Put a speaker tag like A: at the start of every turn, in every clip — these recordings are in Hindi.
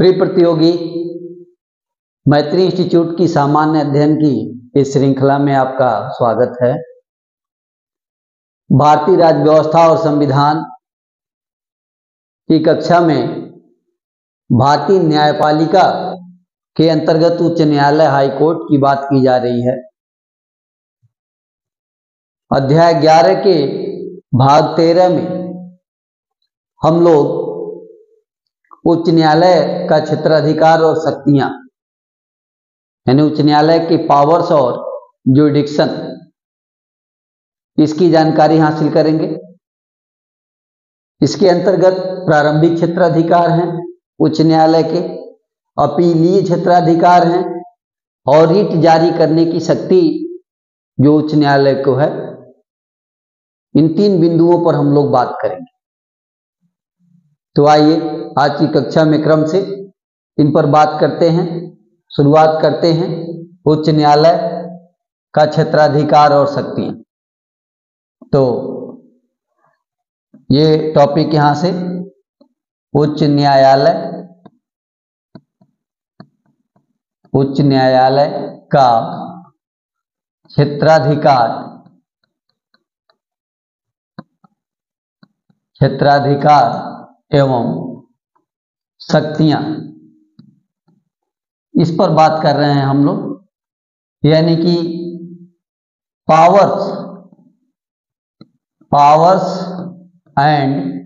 A: प्रिय प्रतियोगी, मैत्री इंस्टीट्यूट की सामान्य अध्ययन की इस श्रृंखला में आपका स्वागत है। भारतीय राज्य व्यवस्था और संविधान की कक्षा में भारतीय न्यायपालिका के अंतर्गत उच्च न्यायालय हाई कोर्ट की बात की जा रही है। अध्याय 11 के भाग 13 में हम लोग उच्च न्यायालय का क्षेत्राधिकार और शक्तियां यानी उच्च न्यायालय के पावर्स और ज्यूरिडिक्शन इसकी जानकारी हासिल करेंगे। इसके अंतर्गत प्रारंभिक क्षेत्राधिकार हैं उच्च न्यायालय के, अपीलीय क्षेत्राधिकार हैं और रिट जारी करने की शक्ति जो उच्च न्यायालय को है। इन तीन बिंदुओं पर हम लोग बात करेंगे। तो आइए आज की कक्षा में क्रम से इन पर बात करते हैं। शुरुआत करते हैं उच्च न्यायालय का क्षेत्राधिकार और शक्तियां। तो ये टॉपिक यहां से उच्च न्यायालय का क्षेत्राधिकार एवं शक्तियां, इस पर बात कर रहे हैं हम लोग, यानी कि powers and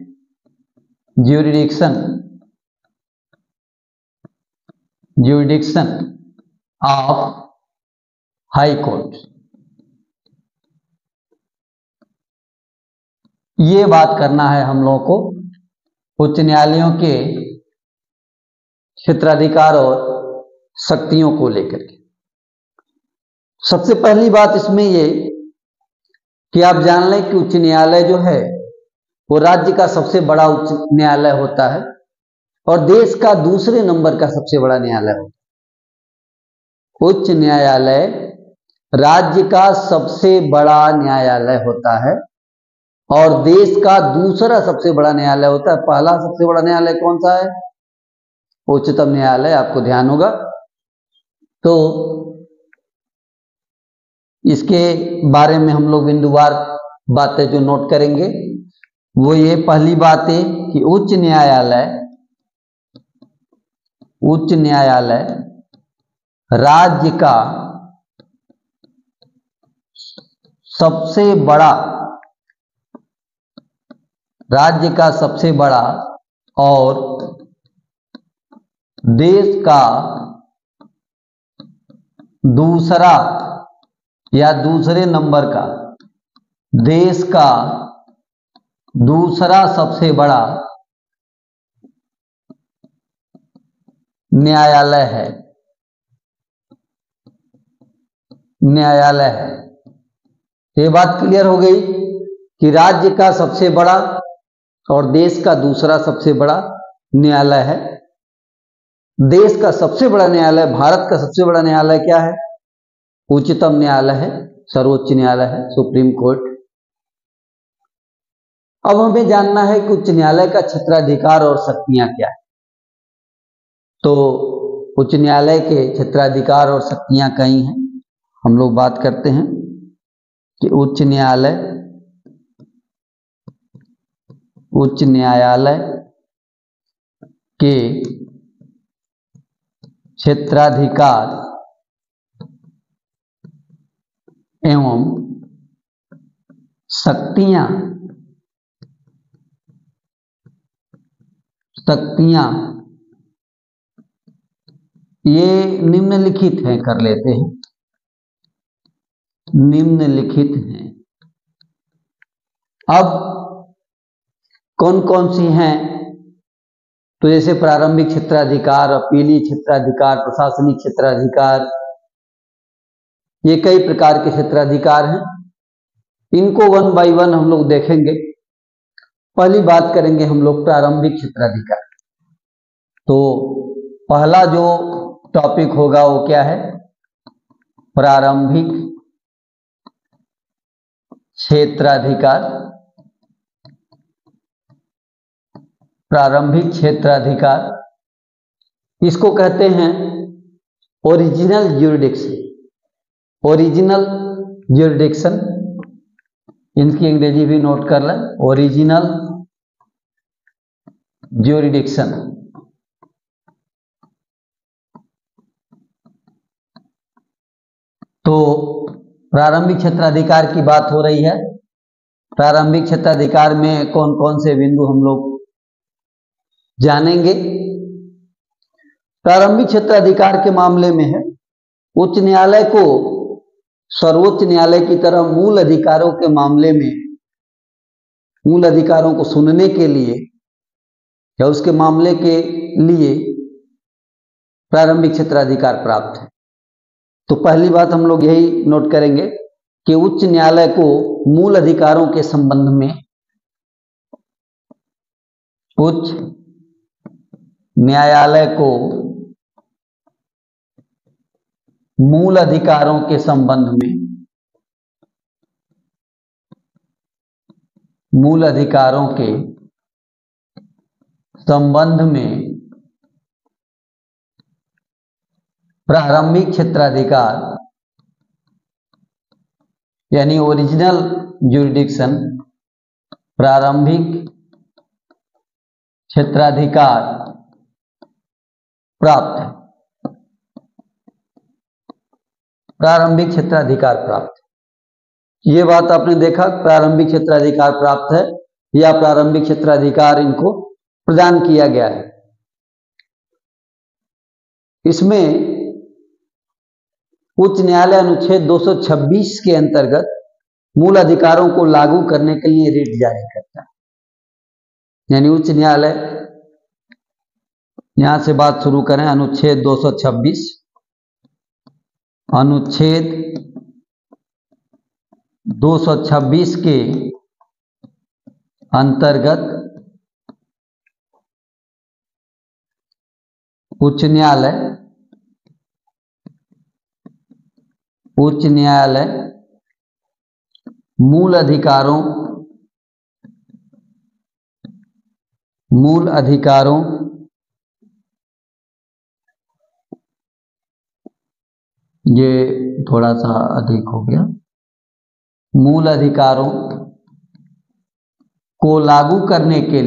A: jurisdiction of high court. ये बात करना है हम लोगों को उच्च न्यायालयों के क्षेत्राधिकार और शक्तियों को लेकर के। सबसे पहली बात इसमें ये कि आप जान लें कि उच्च न्यायालय जो है वो राज्य का सबसे बड़ा उच्च न्यायालय होता है और देश का दूसरे नंबर का सबसे बड़ा न्यायालय होता है। उच्च न्यायालय राज्य का सबसे बड़ा न्यायालय होता है और देश का दूसरा सबसे बड़ा न्यायालय होता है। पहला सबसे बड़ा न्यायालय कौन सा है? उच्चतम न्यायालय, आपको ध्यान होगा। तो इसके बारे में हम लोग बिंदुवार बातें जो नोट करेंगे वो ये पहली बात है कि उच्च न्यायालय राज्य का सबसे बड़ा और देश का दूसरा या दूसरे नंबर का, देश का दूसरा सबसे बड़ा न्यायालय है। ये बात क्लियर हो गई कि राज्य का सबसे बड़ा और देश का दूसरा सबसे बड़ा न्यायालय है। देश का सबसे बड़ा न्यायालय, भारत का सबसे बड़ा न्यायालय क्या है? उच्चतम न्यायालय है, सर्वोच्च न्यायालय है, सुप्रीम कोर्ट। अब हमें जानना है कि उच्च न्यायालय का क्षेत्राधिकार और शक्तियां क्या है। तो उच्च न्यायालय के क्षेत्राधिकार और शक्तियां कई हैं। हम लोग बात करते हैं कि उच्च न्यायालय के क्षेत्राधिकार एवं शक्तियां ये निम्नलिखित हैं, कर लेते हैं। निम्नलिखित हैं। अब कौन कौन सी हैं? तो जैसे प्रारंभिक क्षेत्राधिकार, अपीलीय क्षेत्राधिकार, प्रशासनिक क्षेत्राधिकार, ये कई प्रकार के क्षेत्राधिकार हैं। इनको वन बाय वन हम लोग देखेंगे। पहली बात करेंगे हम लोग प्रारंभिक क्षेत्राधिकार। तो पहला जो टॉपिक होगा वो क्या है? प्रारंभिक क्षेत्राधिकार। प्रारंभिक क्षेत्राधिकार इसको कहते हैं ओरिजिनल ज्यूरिडिक्शन। ओरिजिनल ज्यूरिडिक्शन, इनकी अंग्रेजी भी नोट कर लें, ओरिजिनल ज्यूरिडिक्शन। तो प्रारंभिक क्षेत्राधिकार की बात हो रही है। प्रारंभिक क्षेत्राधिकार में कौन कौन से बिंदु हम लोग जानेंगे। प्रारंभिक क्षेत्राधिकार के मामले में है, उच्च न्यायालय को सर्वोच्च न्यायालय की तरह मूल अधिकारों के मामले में मूल अधिकारों को सुनने के लिए या उसके मामले के लिए प्रारंभिक क्षेत्राधिकार प्राप्त है। तो पहली बात हम लोग यही नोट करेंगे कि उच्च न्यायालय को मूल अधिकारों के संबंध में उच्च न्यायालय को मूल अधिकारों के संबंध में मूल अधिकारों के संबंध में प्रारंभिक क्षेत्राधिकार यानी ओरिजिनल ज्यूरिडिक्शन, प्रारंभिक क्षेत्राधिकार प्राप्त है। प्रारंभिक क्षेत्राधिकार प्राप्त, ये बात आपने देखा, प्रारंभिक क्षेत्राधिकार प्राप्त है या प्रारंभिक क्षेत्राधिकार इनको प्रदान किया गया है। इसमें उच्च न्यायालय अनुच्छेद 226 के अंतर्गत मूल अधिकारों को लागू करने के लिए रिट जारी करता है। यानी उच्च न्यायालय, यहां से बात शुरू करें, अनुच्छेद 226, अनुच्छेद 226 के अंतर्गत उच्च न्यायालय मूल अधिकारों ये थोड़ा सा अधिक हो गया, मूल अधिकारों को लागू करने के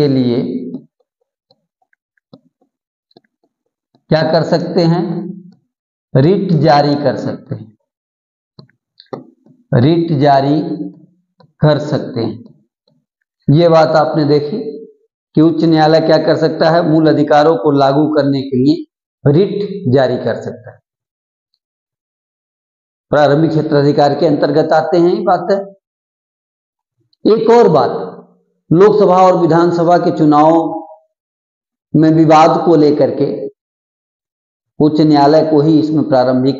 A: लिए क्या कर सकते हैं, रिट जारी कर सकते हैं, रिट जारी कर सकते हैं। ये बात आपने देखी कि उच्च न्यायालय क्या कर सकता है, मूल अधिकारों को लागू करने के लिए रिट जारी कर सकता है। प्रारंभिक क्षेत्राधिकार के अंतर्गत आते हैं ये बातें। एक और बात, लोकसभा और विधानसभा के चुनावों में विवाद को लेकर के उच्च न्यायालय को ही इसमें प्रारंभिक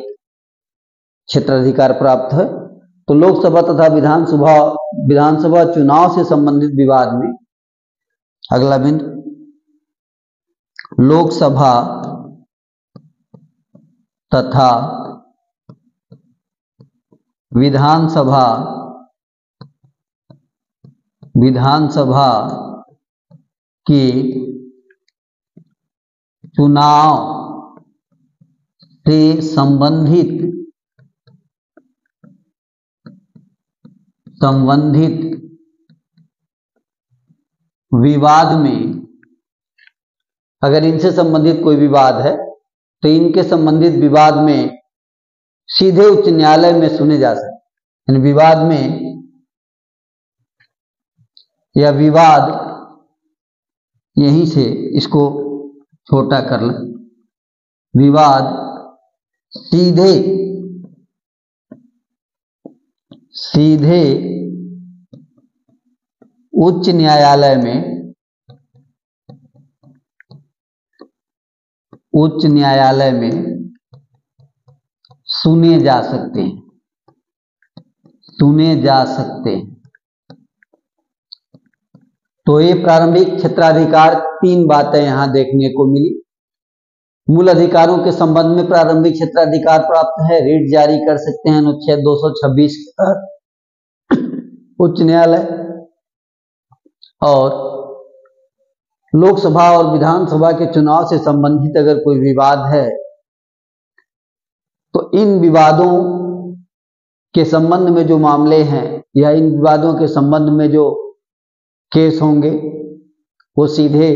A: क्षेत्राधिकार प्राप्त है। तो लोकसभा तथा विधानसभा चुनाव से संबंधित विवाद में अगला बिंदु, लोकसभा तथा विधानसभा के चुनाव से संबंधित विवाद में, अगर इनसे संबंधित कोई विवाद है तो इनके संबंधित विवाद में सीधे उच्च न्यायालय में सुने जा सकते हैं। विवाद में या विवाद, यहीं से इसको छोटा कर लें, विवाद सीधे उच्च न्यायालय में सुने जा सकते हैं। तो ये प्रारंभिक क्षेत्राधिकार, तीन बातें यहां देखने को मिली। मूल अधिकारों के संबंध में प्रारंभिक क्षेत्राधिकार प्राप्त है, रिट जारी कर सकते हैं अनुच्छेद 226 के तहत उच्च न्यायालय। और लोकसभा और विधानसभा के चुनाव से संबंधित अगर कोई विवाद है तो इन विवादों के संबंध में जो मामले हैं या इन विवादों के संबंध में जो केस होंगे वो सीधे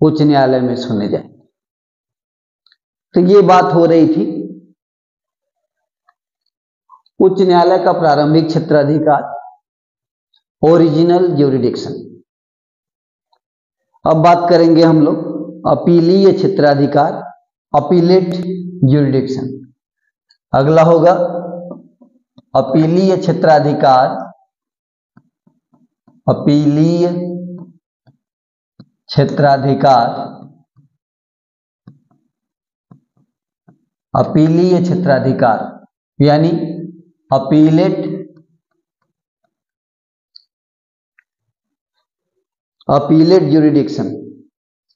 A: उच्च न्यायालय में सुने जाएंगे। तो ये बात हो रही थी उच्च न्यायालय का प्रारंभिक क्षेत्राधिकार, ओरिजिनल ज्यूरिडिक्शन। अब बात करेंगे हम लोग अपीलीय क्षेत्राधिकार, अपीलेट ज्यूरिडिक्शन। अगला होगा अपीलीय क्षेत्राधिकार, अपीलीय क्षेत्राधिकार, अपीलीय क्षेत्राधिकार यानी अपीलेट ज्यूरिडिक्शन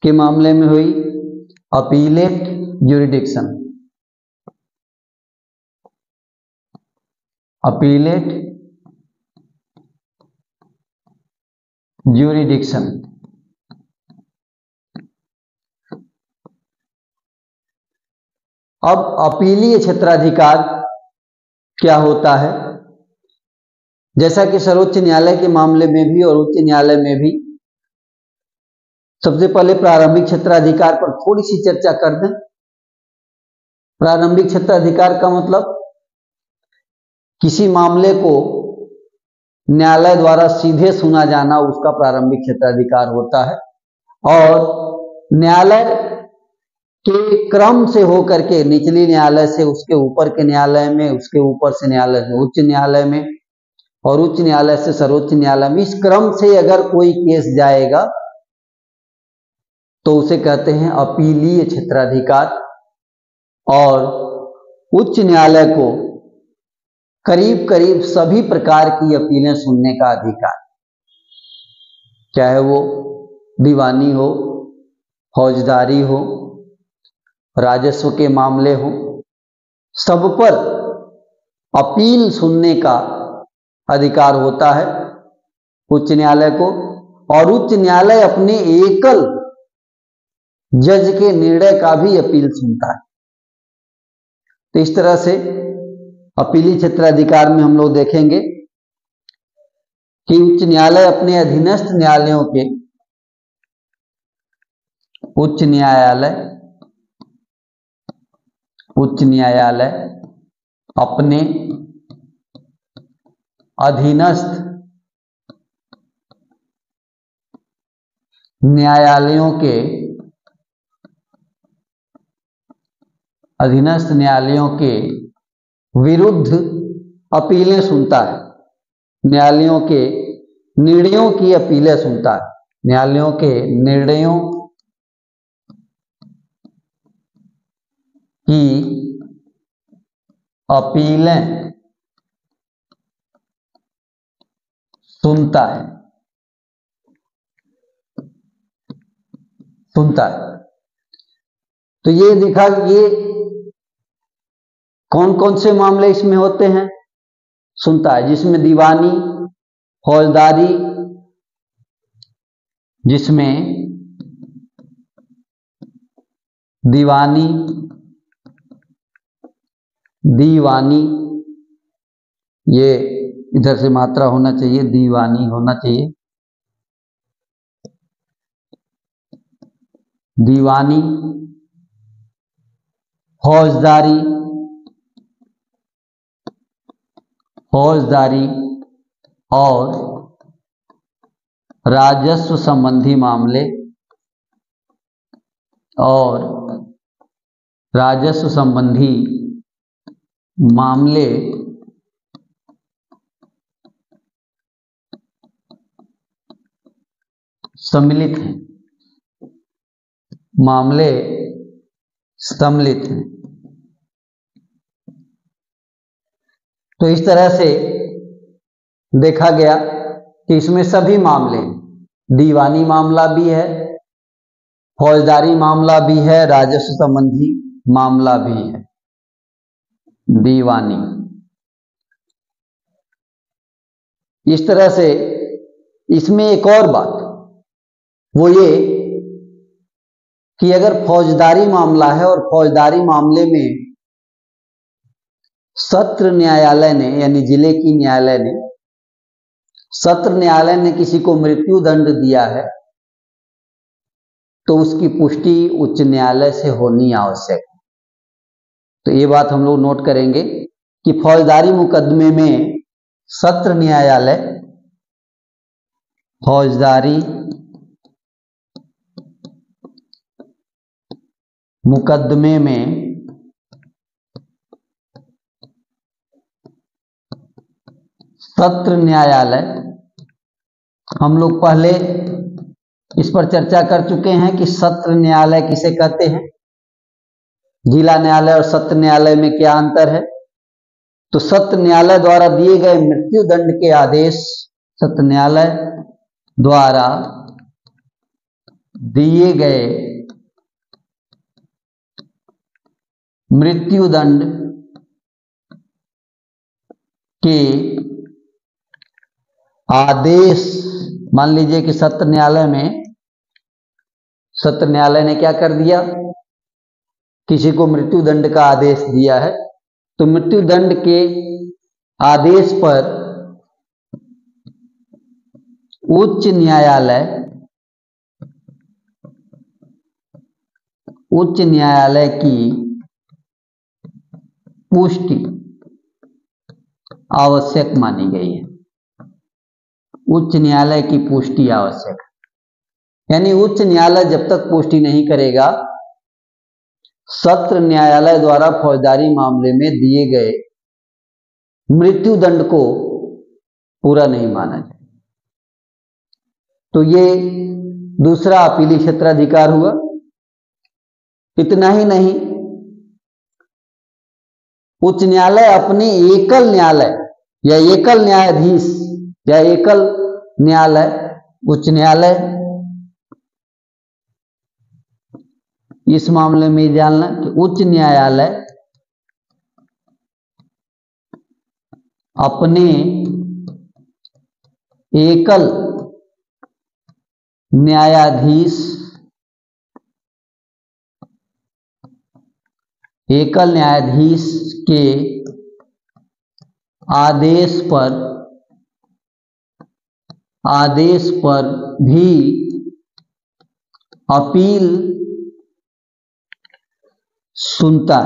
A: के मामले में हुई अपीलेट ज्यूरिडिक्शन, अपीलेट ज्यूरिडिक्शन। अब अपीलीय क्षेत्राधिकार क्या होता है? जैसा कि सर्वोच्च न्यायालय के मामले में भी और उच्च न्यायालय में भी, सबसे पहले प्रारंभिक क्षेत्राधिकार पर थोड़ी सी चर्चा कर दें। प्रारंभिक क्षेत्राधिकार का मतलब किसी मामले को न्यायालय द्वारा सीधे सुना जाना, उसका प्रारंभिक क्षेत्राधिकार होता है। और न्यायालय के क्रम से होकर के निचली न्यायालय से उसके ऊपर के न्यायालय में, उसके ऊपर से न्यायालय से उच्च न्यायालय में और उच्च न्यायालय से सर्वोच्च न्यायालय में, इस क्रम से अगर कोई केस जाएगा तो उसे कहते हैं अपीलीय क्षेत्राधिकार। और उच्च न्यायालय को करीब करीब सभी प्रकार की अपीलें सुनने का अधिकार, चाहे वो दीवानी हो, फौजदारी हो, राजस्व के मामले हो, सब पर अपील सुनने का अधिकार होता है उच्च न्यायालय को। और उच्च न्यायालय अपने एकल जज के निर्णय का भी अपील सुनता है। तो इस तरह से अपीलीय क्षेत्राधिकार में हम लोग देखेंगे कि उच्च न्यायालय अपने अधीनस्थ न्यायालयों के, उच्च न्यायालय अपने अधीनस्थ न्यायालयों के विरुद्ध अपीलें सुनता है, न्यायालयों के निर्णयों की अपीलें सुनता है, न्यायालयों के निर्णयों की अपीलें सुनता है। तो ये देखा, ये कौन कौन से मामले इसमें होते हैं, सुनता है, जिसमें दीवानी, फौजदारी, जिसमें दीवानी ये इधर से मात्रा होना चाहिए, दीवानी होना चाहिए, दीवानी, फौजदारी और राजस्व संबंधी मामले, और राजस्व संबंधी मामले सम्मिलित हैं, मामले सम्मिलित हैं। तो इस तरह से देखा गया कि इसमें सभी मामले, दीवानी मामला भी है, फौजदारी मामला भी है, राजस्व संबंधी मामला भी है, दीवानी। इस तरह से इसमें एक और बात वो ये कि अगर फौजदारी मामला है और फौजदारी मामले में सत्र न्यायालय ने यानी जिले की न्यायालय ने सत्र न्यायालय ने किसी को मृत्यु दंड दिया है तो उसकी पुष्टि उच्च न्यायालय से होनी आवश्यक है। तो ये बात हम लोग नोट करेंगे कि फौजदारी मुकदमे में सत्र न्यायालय फौजदारी मुकदमे में सत्र न्यायालय, हम लोग पहले इस पर चर्चा कर चुके हैं कि सत्र न्यायालय किसे कहते हैं, जिला न्यायालय और सत्र न्यायालय में क्या अंतर है। तो सत्र न्यायालय द्वारा दिए गए मृत्यु दंड के आदेश, सत्र न्यायालय द्वारा दिए गए मृत्यु दंड के आदेश, मान लीजिए कि सत्र न्यायालय ने क्या कर दिया, किसी को मृत्यु दंड का आदेश दिया है, तो मृत्यु दंड के आदेश पर उच्च न्यायालय की पुष्टि आवश्यक मानी गई है। उच्च न्यायालय की पुष्टि आवश्यक है, यानी उच्च न्यायालय जब तक पुष्टि नहीं करेगा सत्र न्यायालय द्वारा फौजदारी मामले में दिए गए मृत्यु दंड को पूरा नहीं माना जाए। तो ये दूसरा अपीली क्षेत्राधिकार हुआ। इतना ही नहीं, उच्च न्यायालय अपने एकल न्यायालय या एकल न्यायाधीश या एकल न्यायालय, उच्च न्यायालय, इस मामले में जानना कि उच्च न्यायालय अपने एकल न्यायाधीश के आदेश पर भी अपील सुनता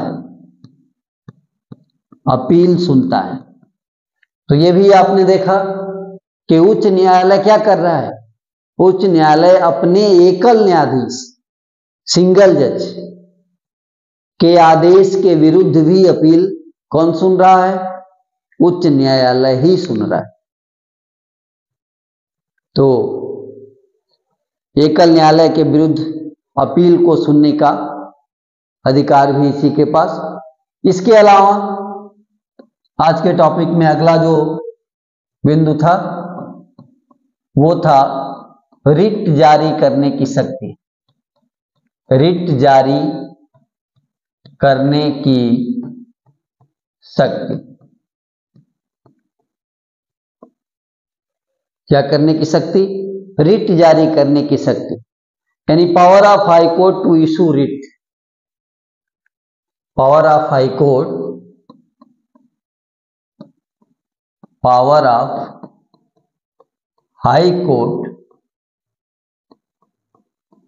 A: है। तो ये भी आपने देखा कि उच्च न्यायालय क्या कर रहा है, उच्च न्यायालय अपने एकल न्यायाधीश सिंगल जज के आदेश के विरुद्ध भी अपील कौन सुन रहा है, उच्च न्यायालय ही सुन रहा है। तो एकल न्यायालय के विरुद्ध अपील को सुनने का अधिकार भी इसी के पास। इसके अलावा आज के टॉपिक में अगला जो बिंदु था वो था रिट जारी करने की शक्ति। रिट जारी करने की शक्ति, क्या करने की शक्ति, रिट जारी करने की शक्ति, यानी power of high court to issue writ. Power of high court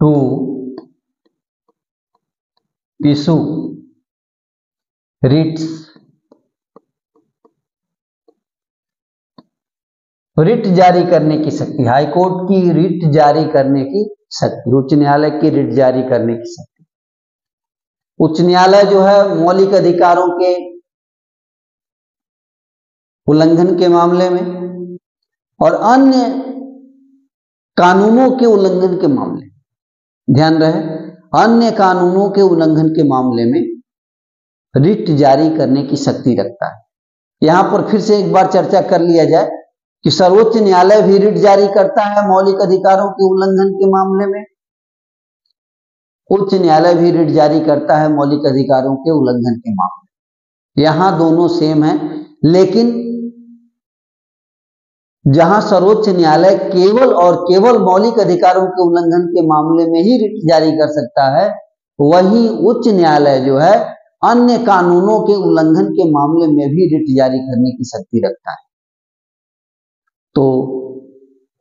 A: to issue writs. Writ जारी करने की शक्ति, हाई कोर्ट की रिट जारी करने की शक्ति, उच्च न्यायालय की रिट जारी करने की शक्ति। उच्च न्यायालय जो है मौलिक अधिकारों के उल्लंघन के मामले में और अन्य कानूनों के उल्लंघन के मामले, ध्यान रहे, अन्य कानूनों के उल्लंघन के मामले में रिट जारी करने की शक्ति रखता है। यहां पर फिर से एक बार चर्चा कर लिया जाए कि सर्वोच्च न्यायालय भी रिट जारी करता है मौलिक अधिकारों के उल्लंघन के मामले में, उच्च न्यायालय भी रिट जारी करता है मौलिक अधिकारों के उल्लंघन के मामले। यहां दोनों सेम है, लेकिन जहां सर्वोच्च न्यायालय केवल और केवल मौलिक अधिकारों के उल्लंघन के मामले में ही रिट जारी कर सकता है, वहीं उच्च न्यायालय जो है अन्य कानूनों के उल्लंघन के मामले में भी रिट जारी करने की शक्ति रखता है। तो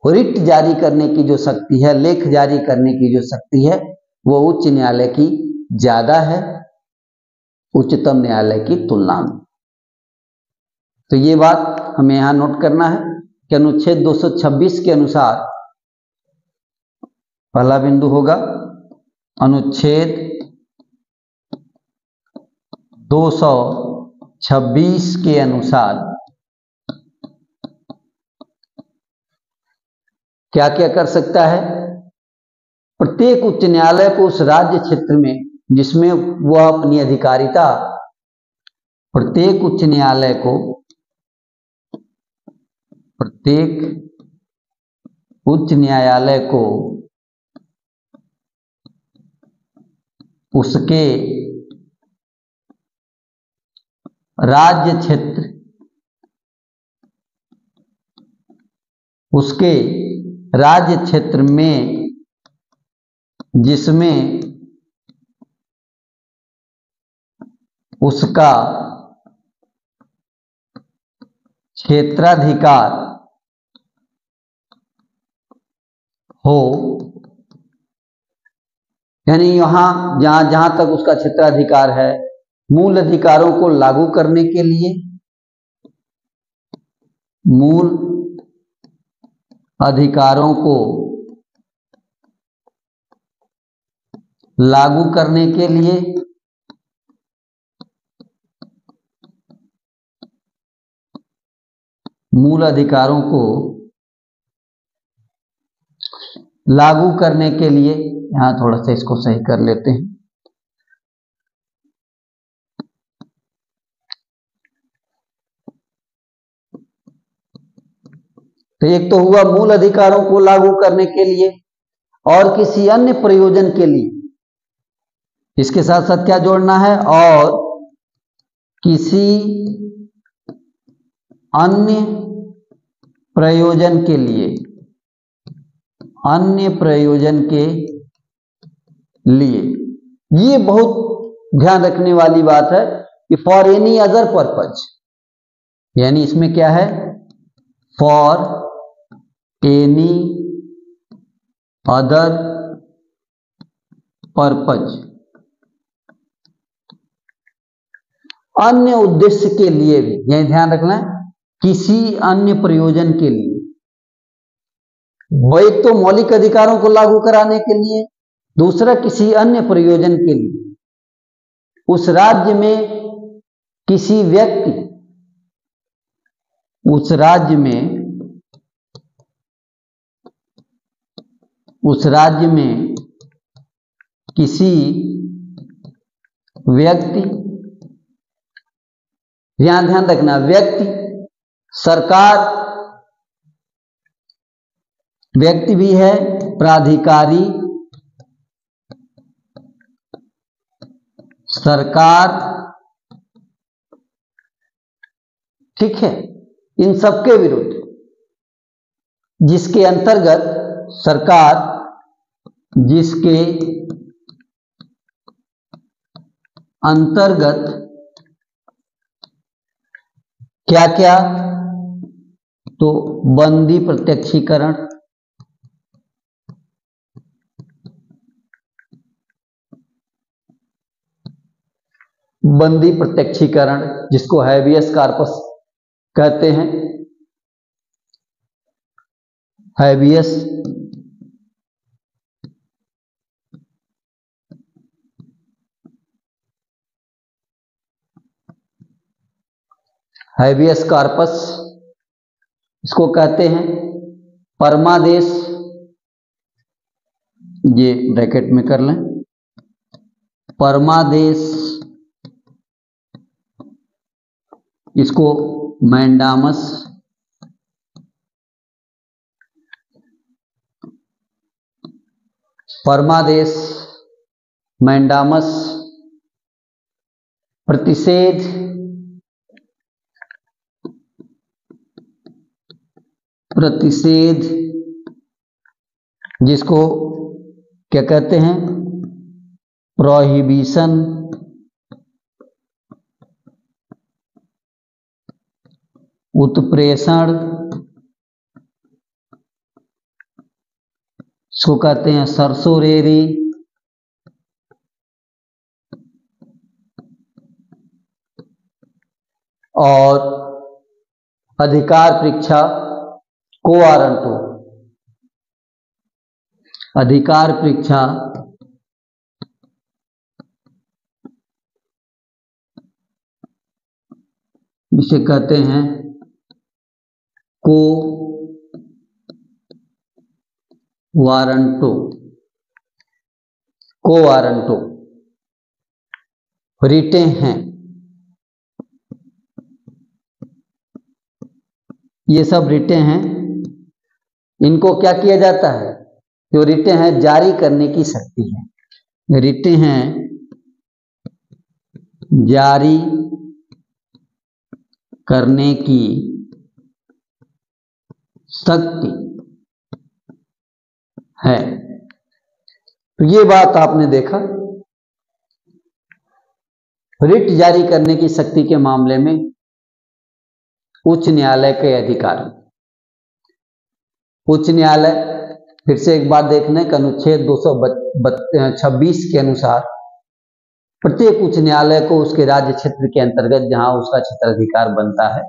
A: रिट जारी करने की जो शक्ति है, लेख जारी करने की जो शक्ति है, वो उच्च न्यायालय की ज्यादा है उच्चतम न्यायालय की तुलना में। तो ये बात हमें यहां नोट करना है कि अनुच्छेद 226 के अनुसार पहला बिंदु होगा अनुच्छेद 226 के अनुसार क्या क्या कर सकता है? प्रत्येक उच्च न्यायालय को उस राज्य क्षेत्र में जिसमें वह अपनी अधिकारिता, प्रत्येक उच्च न्यायालय को उसके राज्य क्षेत्र, उसके राज्य क्षेत्र में जिसमें उसका क्षेत्राधिकार हो, यानी यहां जहां तक उसका क्षेत्राधिकार है, मूल अधिकारों को लागू करने के लिए, मूल अधिकारों को लागू करने के लिए मूल अधिकारों को लागू करने के लिए, यहां थोड़ा सा इसको सही कर लेते हैं, तो एक तो हुआ मूल अधिकारों को लागू करने के लिए और किसी अन्य प्रयोजन के लिए, इसके साथ साथ क्या जोड़ना है, और किसी अन्य प्रयोजन के लिए, अन्य प्रयोजन के लिए। ये बहुत ध्यान रखने वाली बात है कि फॉर एनी अदर पर्पज, यानी इसमें क्या है, फॉर एनी अदर पर्पज, अन्य उद्देश्य के लिए भी, यही ध्यान रखना है, किसी अन्य प्रयोजन के लिए। वो एक तो मौलिक अधिकारों को लागू कराने के लिए, दूसरा किसी अन्य प्रयोजन के लिए, उस राज्य में किसी व्यक्ति, उस राज्य में किसी व्यक्ति, यहां ध्यान रखना, व्यक्ति, सरकार, व्यक्ति भी है, प्राधिकारी, सरकार, ठीक है, इन सबके विरुद्ध, जिसके अंतर्गत सरकार, जिसके अंतर्गत क्या क्या, तो बंदी प्रत्यक्षीकरण, बंदी प्रत्यक्षीकरण जिसको हैबियस कॉर्पस कहते हैं, हैबियस हैबियस कॉर्पस इसको कहते हैं, परमादेश, ये ब्रैकेट में कर लें, परमादेश, इसको मैंडामस, परमादेश, मैंडामस, प्रतिषेध प्रतिषेध, जिसको क्या कहते हैं, प्रोहिबिशन, उत्प्रेषण, इसको कहते हैं सरसोरेरी, और अधिकार परीक्षा को वारंटो, अधिकार परीक्षा जिसे कहते हैं को वारंटो, को वारंटो रिटें हैं। ये सब रिटें हैं, इनको क्या किया जाता है, जो रिटें हैं जारी करने की शक्ति है, रिटें हैं जारी करने की शक्ति है। तो ये बात आपने देखा, रिट जारी करने की शक्ति के मामले में उच्च न्यायालय के अधिकार। उच्च न्यायालय, फिर से एक बात देखने का, अनुच्छेद 226 के अनुसार प्रत्येक उच्च न्यायालय को उसके राज्य क्षेत्र के अंतर्गत जहां उसका क्षेत्राधिकार बनता है,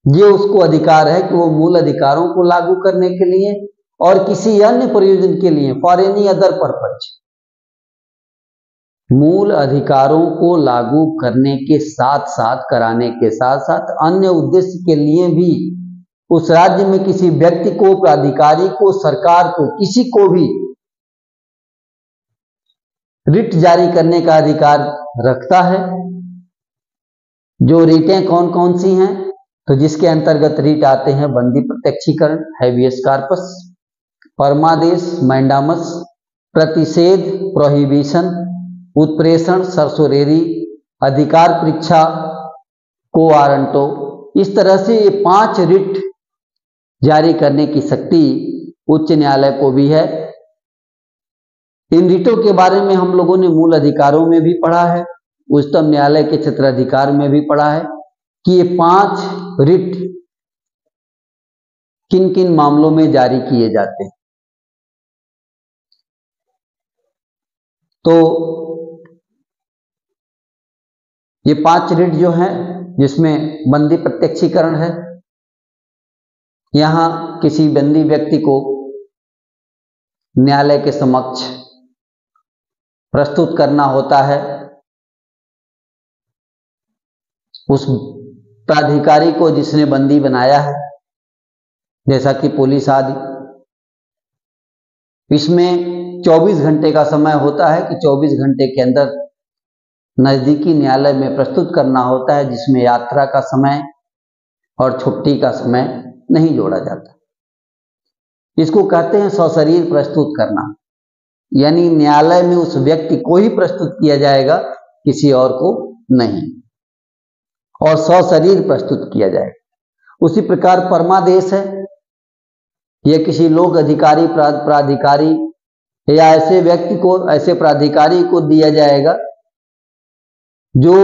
A: ये उसको अधिकार है कि वो मूल अधिकारों को लागू करने के लिए और किसी अन्य प्रयोजन के लिए, फॉर एनी अदर पर्पज, मूल अधिकारों को लागू करने के साथ साथ, कराने के साथ साथ अन्य उद्देश्य के लिए भी उस राज्य में किसी व्यक्ति को, प्राधिकारी को, सरकार को, किसी को भी रिट जारी करने का अधिकार रखता है। जो रिटें कौन कौन सी हैं, तो जिसके अंतर्गत रिट आते हैं बंदी प्रत्यक्षीकरण, हैबियस कार्पस, परमादेश, मैंडामस, प्रतिषेध, प्रोहिबिशन, उत्प्रेषण, सरसोरेरी, अधिकार परीक्षा, को वारंटो। इस तरह से ये 5 रिट जारी करने की शक्ति उच्च न्यायालय को भी है। इन रिटों के बारे में हम लोगों ने मूल अधिकारों में भी पढ़ा है, उच्चतम न्यायालय के क्षेत्राधिकार में भी पढ़ा है कि ये 5 रिट किन किन मामलों में जारी किए जाते हैं। तो ये 5 रिट जो है, जिसमें बंदी प्रत्यक्षीकरण है, यहां किसी बंदी व्यक्ति को न्यायालय के समक्ष प्रस्तुत करना होता है, उस प्राधिकारी को जिसने बंदी बनाया है, जैसा कि पुलिस आदि। इसमें 24 घंटे का समय होता है कि 24 घंटे के अंदर नजदीकी न्यायालय में प्रस्तुत करना होता है, जिसमें यात्रा का समय और छुट्टी का समय नहीं जोड़ा जाता। इसको कहते हैं सशरीर प्रस्तुत करना, यानी न्यायालय में उस व्यक्ति को ही प्रस्तुत किया जाएगा, किसी और को नहीं, और सशरीर प्रस्तुत किया जाएगा। उसी प्रकार परमादेश है, यह किसी लोक अधिकारी, प्राधिकारी या ऐसे व्यक्ति को, ऐसे प्राधिकारी को दिया जाएगा जो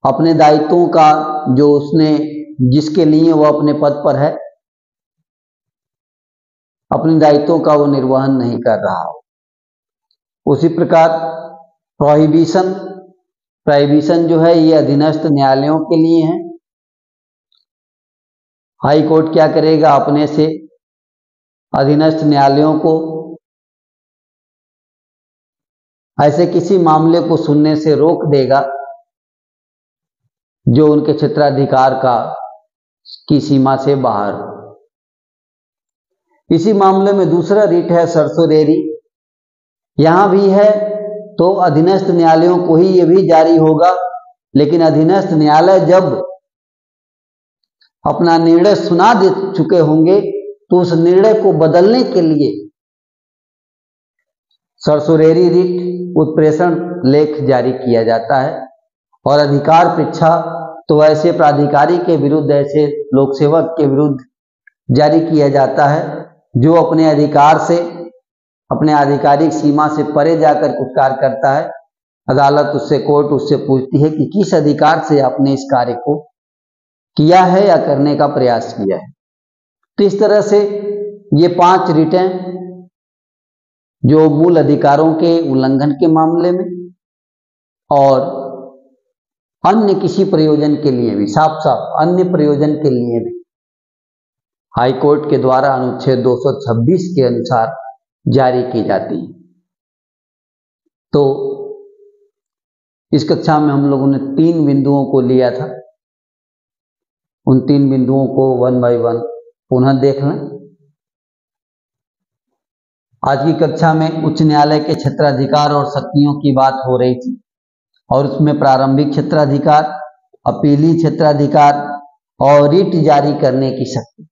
A: अपने दायित्वों का, जो उसने, जिसके लिए वो अपने पद पर है, अपने दायित्वों का वो निर्वहन नहीं कर रहा हो। उसी प्रकार प्रोहिबिशन, प्रोहिबिशन जो है ये अधीनस्थ न्यायालयों के लिए है। हाई कोर्ट क्या करेगा, अपने से अधीनस्थ न्यायालयों को ऐसे किसी मामले को सुनने से रोक देगा जो उनके क्षेत्राधिकार का की सीमा से बाहर हो। इसी मामले में दूसरा रिट है सरसोरेरी, यहां भी है तो अधीनस्थ न्यायालयों को ही ये भी जारी होगा, लेकिन अधीनस्थ न्यायालय जब अपना निर्णय सुना दे चुके होंगे तो उस निर्णय को बदलने के लिए सरसोरेरी रिट, उत्प्रेषण लेख जारी किया जाता है। और अधिकार परीक्षा तो ऐसे प्राधिकारी के विरुद्ध, ऐसे लोक सेवक के विरुद्ध जारी किया जाता है जो अपने अधिकार से, अपने आधिकारिक सीमा से परे जाकर कुछ कार्य करता है। अदालत उससे, कोर्ट उससे पूछती है कि किस अधिकार से आपने इस कार्य को किया है या करने का प्रयास किया है। तो इस तरह से ये 5 रिटें जो मूल अधिकारों के उल्लंघन के मामले में और अन्य किसी प्रयोजन के लिए भी, साफ साफ अन्य प्रयोजन के लिए भी हाई कोर्ट के द्वारा अनुच्छेद 226 के अनुसार जारी की जाती है। तो इस कक्षा में हम लोगों ने 3 बिंदुओं को लिया था। उन 3 बिंदुओं को 1 बाय 1 पुनः देख लें। आज की कक्षा में उच्च न्यायालय के क्षेत्राधिकार और शक्तियों की बात हो रही थी और उसमें प्रारंभिक क्षेत्राधिकार, अपीली क्षेत्राधिकार और रिट जारी करने की शक्ति,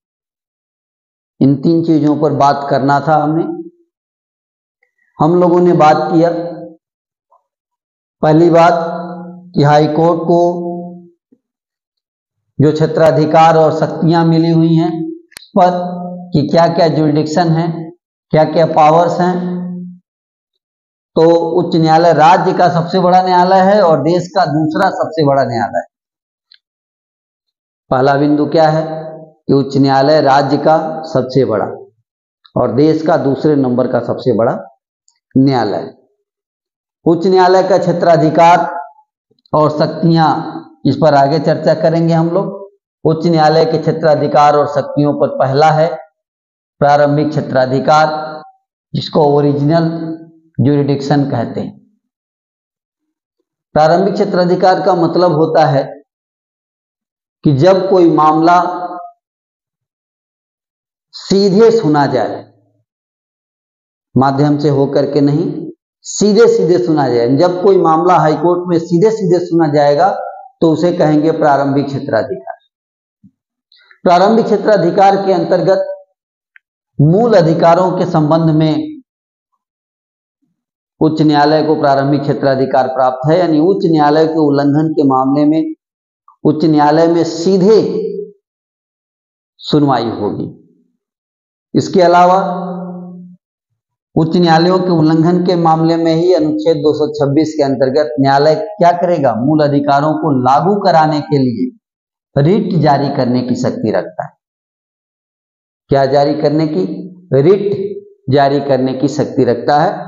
A: इन 3 चीजों पर बात करना था हमें। हम लोगों ने बात किया, पहली बात कि हाई कोर्ट को जो क्षेत्राधिकार और शक्तियां मिली हुई हैं उस पर कि क्या क्या जुरिडिक्शन है, क्या क्या पावर्स हैं। तो उच्च न्यायालय राज्य का सबसे बड़ा न्यायालय है और देश का दूसरा सबसे बड़ा न्यायालय है। पहला बिंदु क्या है कि उच्च न्यायालय राज्य का सबसे बड़ा और देश का दूसरे नंबर का सबसे बड़ा न्यायालय। उच्च न्यायालय का क्षेत्राधिकार और शक्तियां, इस पर आगे चर्चा करेंगे हम लोग। उच्च न्यायालय के क्षेत्राधिकार और शक्तियों पर पहला है प्रारंभिक क्षेत्राधिकार, जिसको ओरिजिनल ज्यूरिडिक्शन कहते हैं। प्रारंभिक क्षेत्राधिकार का मतलब होता है कि जब कोई मामला सीधे सुना जाए, माध्यम से होकर के नहीं, सीधे सीधे सुना जाए। जब कोई मामला हाईकोर्ट में सीधे सीधे सुना जाएगा तो उसे कहेंगे प्रारंभिक क्षेत्राधिकार। प्रारंभिक क्षेत्राधिकार के अंतर्गत मूल अधिकारों के संबंध में उच्च न्यायालय को प्रारंभिक क्षेत्राधिकार प्राप्त है, यानी उच्च न्यायालय के उल्लंघन के मामले में उच्च न्यायालय में सीधे सुनवाई होगी। इसके अलावा उच्च न्यायालयों के उल्लंघन के मामले में ही अनुच्छेद 226 के अंतर्गत न्यायालय क्या करेगा, मूल अधिकारों को लागू कराने के लिए रिट जारी करने की शक्ति रखता है। क्या जारी करने की? रिट जारी करने की शक्ति रखता है।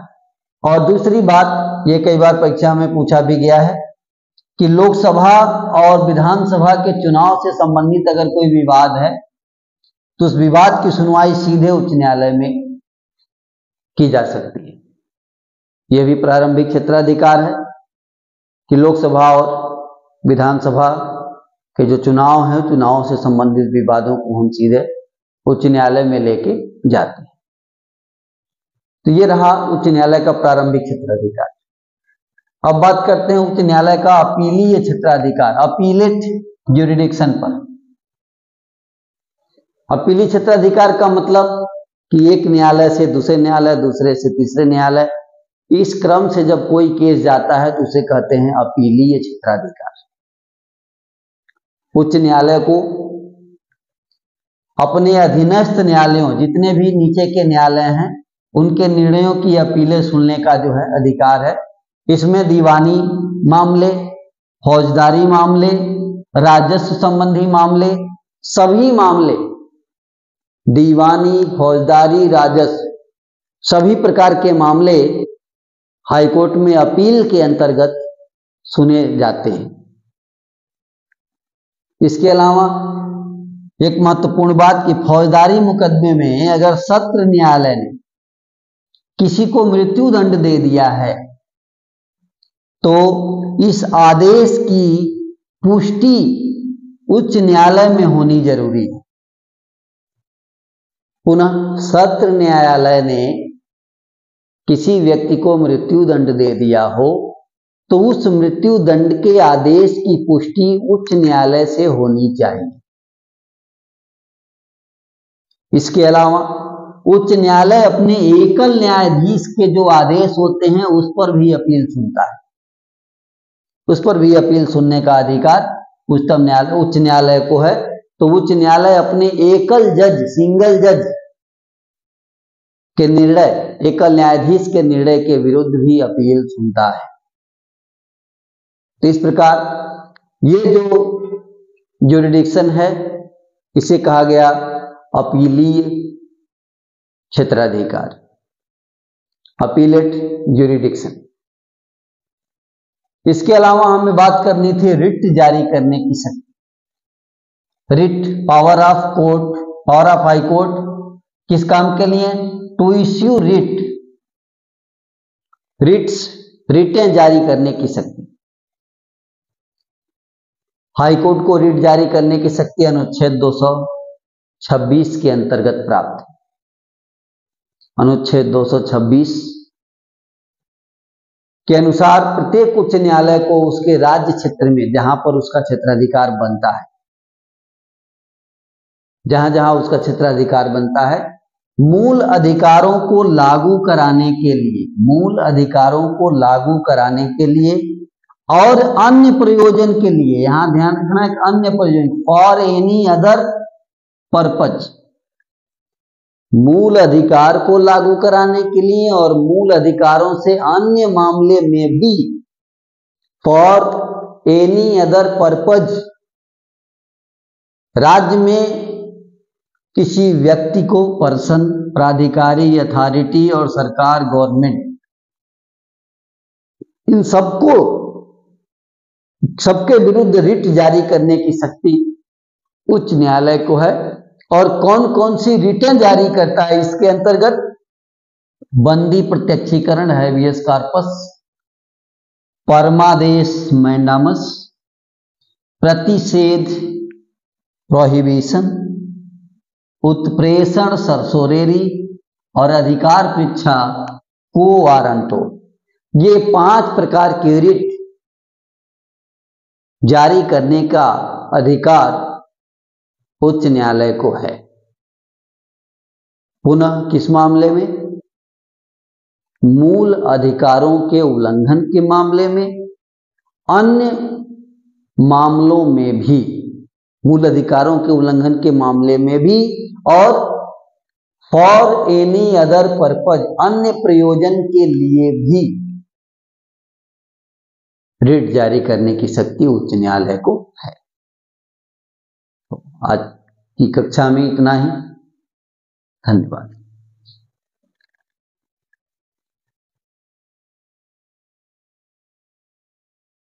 A: और दूसरी बात, ये कई बार परीक्षा में पूछा भी गया है कि लोकसभा और विधानसभा के चुनाव से संबंधित अगर कोई विवाद है तो उस विवाद की सुनवाई सीधे उच्च न्यायालय में की जा सकती है। यह भी प्रारंभिक क्षेत्राधिकार है कि लोकसभा और विधानसभा के जो चुनाव हैं, चुनावों से संबंधित विवादों को हम सीधे उच्च न्यायालय में लेके जाते हैं। तो ये रहा उच्च न्यायालय का प्रारंभिक क्षेत्राधिकार। अब बात करते हैं उच्च न्यायालय का अपीलीय क्षेत्राधिकार, अपीलेट ज्यूरिडिक्शन पर। अपीलीय क्षेत्राधिकार का मतलब कि एक न्यायालय से दूसरे न्यायालय, दूसरे से तीसरे न्यायालय, इस क्रम से जब कोई केस जाता है तो उसे कहते हैं अपीलीय क्षेत्राधिकार। उच्च न्यायालय को अपने अधीनस्थ न्यायालयों, जितने भी नीचे के न्यायालय हैं, उनके निर्णयों की अपीलें सुनने का जो है अधिकार है। इसमें दीवानी मामले, फौजदारी मामले, राजस्व संबंधी मामले, सभी मामले, दीवानी, फौजदारी, राजस्व, सभी प्रकार के मामले हाईकोर्ट में अपील के अंतर्गत सुने जाते हैं। इसके अलावा एक महत्वपूर्ण बात कि फौजदारी मुकदमे में अगर सत्र न्यायालय ने किसी को मृत्यु दंड दे दिया है तो इस आदेश की पुष्टि उच्च न्यायालय में होनी जरूरी है। पुनः सत्र न्यायालय ने किसी व्यक्ति को मृत्यु दंड दे दिया हो तो उस मृत्यु दंड के आदेश की पुष्टि उच्च न्यायालय से होनी चाहिए। इसके अलावा उच्च न्यायालय अपने एकल न्यायाधीश के जो आदेश होते हैं उस पर भी अपील सुनता है। उस पर भी अपील सुनने का अधिकार उच्चतम न्यायालय उच्च न्यायालय को है, तो उच्च न्यायालय अपने सिंगल जज के निर्णय, एकल न्यायाधीश के निर्णय के विरुद्ध भी अपील सुनता है। तो इस प्रकार ये जो ज्यूरिडिक्शन है इसे कहा गया अपीलीय क्षेत्राधिकार, अपीलेट ज्यूरिडिक्शन। इसके अलावा हमें बात करनी थी रिट जारी करने की शक्ति। Writ, power of court, power of high court किस काम के लिए? टू इश्यू रिट, रिटें जारी करने की शक्ति। हाई कोर्ट को रिट जारी करने की शक्ति अनुच्छेद 226 के अंतर्गत प्राप्त है। अनुच्छेद 226 के अनुसार प्रत्येक उच्च न्यायालय को उसके राज्य क्षेत्र में जहां पर उसका क्षेत्राधिकार बनता है, जहां जहां उसका क्षेत्राधिकार बनता है, मूल अधिकारों को लागू कराने के लिए, मूल अधिकारों को लागू कराने के लिए और अन्य प्रयोजन के लिए, यहां ध्यान रखना है, अन्य प्रयोजन, फॉर एनी अदर पर्पज, मूल अधिकार को लागू कराने के लिए और मूल अधिकारों से अन्य मामले में भी, फॉर एनी अदर पर्पज, राज्य में किसी व्यक्ति को, पर्सन, प्राधिकारी, अथॉरिटी और सरकार, गवर्नमेंट, इन सबके विरुद्ध रिट जारी करने की शक्ति उच्च न्यायालय को है। और कौन कौन सी रिटें जारी करता है इसके अंतर्गत? बंदी प्रत्यक्षीकरण, हैबियस कॉर्पस, परमादेश मैंडामस, प्रतिषेध प्रोहिबिशन, उत्प्रेषण सरसोरेरी और अधिकार परीक्षा को वारंटो। ये 5 प्रकार के रिट जारी करने का अधिकार उच्च न्यायालय को है। पुनः किस मामले में? मूल अधिकारों के उल्लंघन के मामले में, अन्य मामलों में भी, मूल अधिकारों के उल्लंघन के मामले में भी, और फॉर एनी अदर पर्पज, अन्य प्रयोजन के लिए भी रिट जारी करने की शक्ति उच्च न्यायालय को है। आज की कक्षा में इतना ही। धन्यवाद।